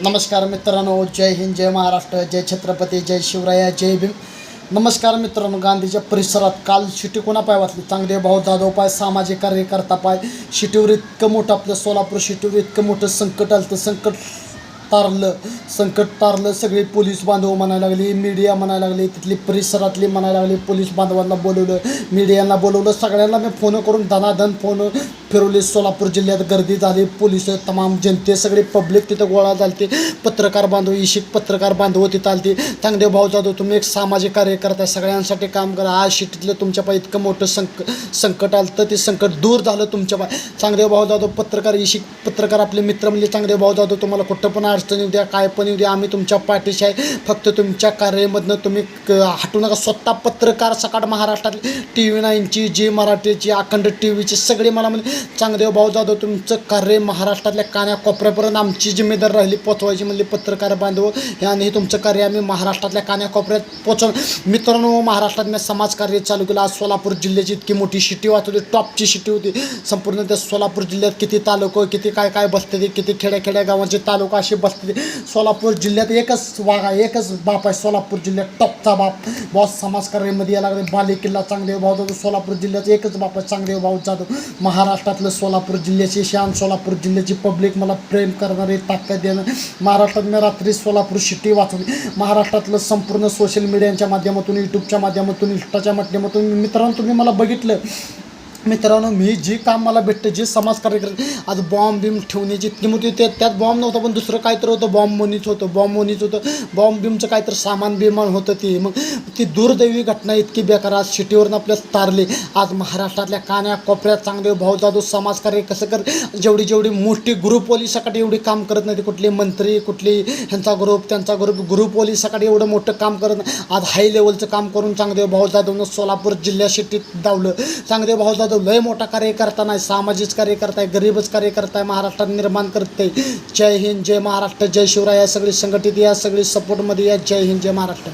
नमस्कार मित्रांनो, जय हिंद, जय महाराष्ट्र, जय छत्रपती, जय शिवराया, जय भीम. नमस्कार मित्रांनो, गांधीच्या परिसरात काल शिटी कोणा पाय वाचली? चांगदेव भाऊ जाधव पाय, सामाजिक कार्यकर्ता पाय. शिटीवर इतकं मोठं आपलं सोलापूर शिटीवर इतकं मोठं संकट आलं, संकट तारलं. सगळे पोलीस बांधव म्हणायला लागली, मीडिया म्हणायला लागली, तिथली परिसरातली म्हणायला लागली. पोलीस बांधवांना बोलवलं, मीडियांना बोलवलं, सगळ्यांना मी फोन करून धनाधन फोन फिरवले. सोलापूर जिल्ह्यात गर्दी झाली, पोलीस तमाम जनते सगळे पब्लिक तिथं गोळा झालते. पत्रकार बांधव, इशिक पत्रकार बांधव तिथं आलते. चांगदेव भाऊ जाधव, तुम्ही एक सामाजिक कार्यकर्ता, सगळ्यांसाठी काम करा. आज शिटीतलं तुमच्या पाय इतकं मोठं संकट आलं तर ते संकट दूर झालं तुमच्या पाय. चांगदेव भाऊ जाधव पत्रकार, इशिक पत्रकार आपले मित्र म्हणजे चांगदेव भाऊ जाधव, तुम्हाला कुठं पण अडचण येऊ द्या, काय पण येऊ द्या, आम्ही तुमच्या पाठीशी आहे. फक्त तुमच्या कार्यामधनं तुम्ही हटू नका. स्वतः पत्रकार सकाळ महाराष्ट्रातली TV9ची, जी मराठीची, अखंड TV ची सगळे मला म्हणजे चांगदेव भाऊ जाधव तुमचं कार्य महाराष्ट्रातल्या कान्याकोपऱ्यापर्यंत आमची जिम्मेदारी राहिली पोचवायची. म्हणजे पत्रकार बांधव आणि हे तुमचं कार्य आम्ही महाराष्ट्रातल्या कान्याकोपऱ्यात पोचवलं. मित्रांनो, महाराष्ट्रात मी समाजकार्य चालू केलं. आज सोलापूर जिल्ह्याची इतकी मोठी शिटी वाचवली, टॉपची शिटी होती. संपूर्ण त्या सोलापूर जिल्ह्यात किती तालुकं, किती काय काय बसते, किती खेड्या गावांचे तालुका असे बसते. सोलापूर जिल्ह्यात एकच बाप आहे. सोलापूर जिल्ह्यात टॉपचा बाप बॉस समाजकार्यामध्ये यायला लागले. बालेकिल्ला चांगदेव भाऊ जाधव. सोलापूर जिल्ह्यात एकच बाप आहे, चांगदेव भाऊ जाधव. महाराष्ट्रातलं सोलापूर जिल्ह्याची शान, सोलापूर जिल्ह्याची पब्लिक मला प्रेम करणारे, ताकद देणं. महाराष्ट्रात मी रात्री सोलापूर शिटी वाचवली. महाराष्ट्रातलं संपूर्ण सोशल मीडियाच्या माध्यमातून, यूट्यूबच्या माध्यमातून, इंस्टाच्या माध्यमातून. मित्रांनो, तुम्ही मला बघितलं. मित्रांनो, मी जे काम मला भेटतं, जे समाजकार्य करते, आज बॉम्ब बिम ठेवण्याची इतकी मोठी त्यात बॉम्ब नव्हतं, पण दुसरं काय तर होतं, बॉम्ब मनीच होतं. बॉम्ब बिमचं काय तर सामान बिमान होतं. ते मग ती दुर्दैवी घटना इतकी बेकार आज शिटीवरून आपल्याला तारली. आज महाराष्ट्रातल्या कान्याकोपऱ्यात चांगदेव भाऊ जाधव समाजकार्य कसं जेवढी मोठी ग्रुपवालीसाठी एवढी काम करत नाही. कुठले मंत्री, कुठली ह्यांचा त्यांचा ग्रुपवालीसाठी एवढं मोठं काम करत नाही. आज हाय लेवलचं काम करून चांगदेव भाऊ जाधवनं सोलापूर जिल्ह्यात शिटीत दावलं. चांगदेव भाऊ जाधव लय मोठा कार्यकर्ता नाही, सामाजिक कार्यकर्ता आहे, गरीबच कार्यकर्ता आहे, महाराष्ट्रात निर्माण करते. जय हिंद, जय महाराष्ट्र, जय शिवराय. या सगळी संघटित, या सगळी सपोर्टमध्ये या. जय हिंद, जय महाराष्ट्र.